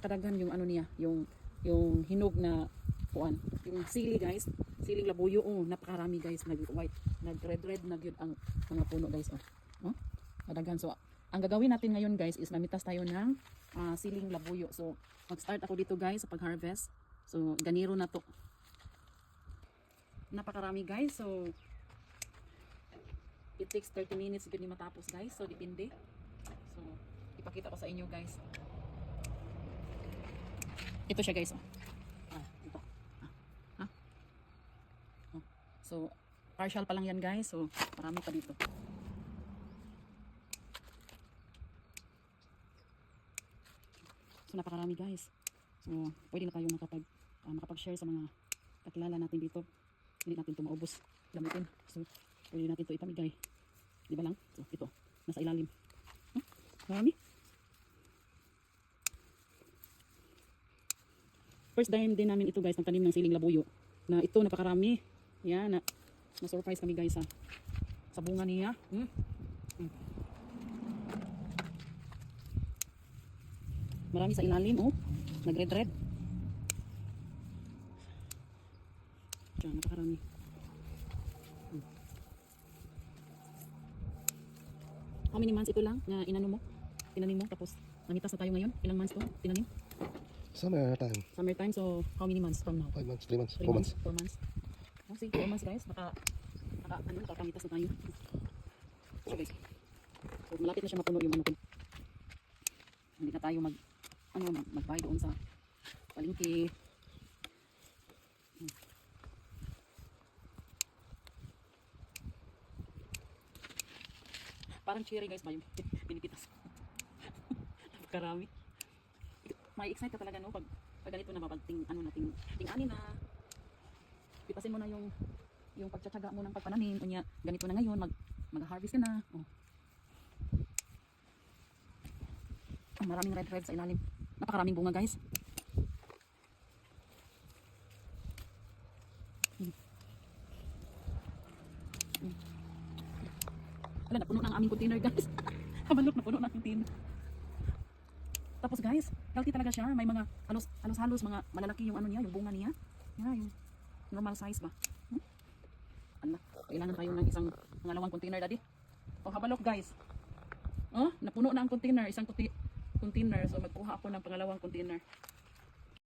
kadaghan yung ano niya, yung hinog na kuan. Yung sili guys, siling labuyo oh, napakarami guys, nag-white, nag-red na gyud ang mga puno guys oh. Oh, kadaghan. So ang gagawin natin ngayon guys is mamitas tayo ng siling labuyo. So mag-start ako dito guys sa pag-harvest. So ganiro na to. Napakarami guys. So it takes 30 minutes gud ni matapos guys. So depende. So ipakita ko sa inyo guys. Ito siya guys oh. Ito. Oh. So partial pa lang yan guys. So marami pa dito. So napakarami guys. So pwede na tayo makapag-share sa mga kakilala natin dito. Hindi natin ito maubos gamitin. So pwede natin ito ipamigay. Di ba lang? So ito, nasa ilalim. Marami. First time din namin ito guys, nagtanim ng siling labuyo. Na ito napakarami. Yan, na-surprise kami guys sa bunga niya. Marami sa ilalim oh. Nag-red. Diyan, napakarami. How many months ito lang na tinanim mo, tapos namitas na tayo ngayon? Ilang months to tinanim? Summertime, so how many months from now? 5 months, 3 months, 4 months. 4 months. Oh, see, 4 months guys, nakakamitas na tayo. So guys, so malapit na siya mapuno yung ano. Hindi na tayo magbayad doon sa palengke. Parang cherry guys ba yung pinipitas. Karami. May excite ka talaga no pag ganito na ting-ani na. Pitasin mo na yung pagtsatsaga mo ng pagpananim. Unya, ganito na ngayon, mag-harvest ka na. Oh. Maraming red sa ilalim. Napakaraming bunga guys. Wala, napuno na ang aming container guys. Kabalok, napuno na ang container. Tapos guys, healthy talaga siya. May mga halos mga malalaki yung ano niya, yung bunga niya. Yung normal size ba. Ala, kailangan tayo ng isang pangalawang container daddy. Oh, habalok guys. Oh, napuno na ang container, isang container. So magkuha ako ng pangalawang container.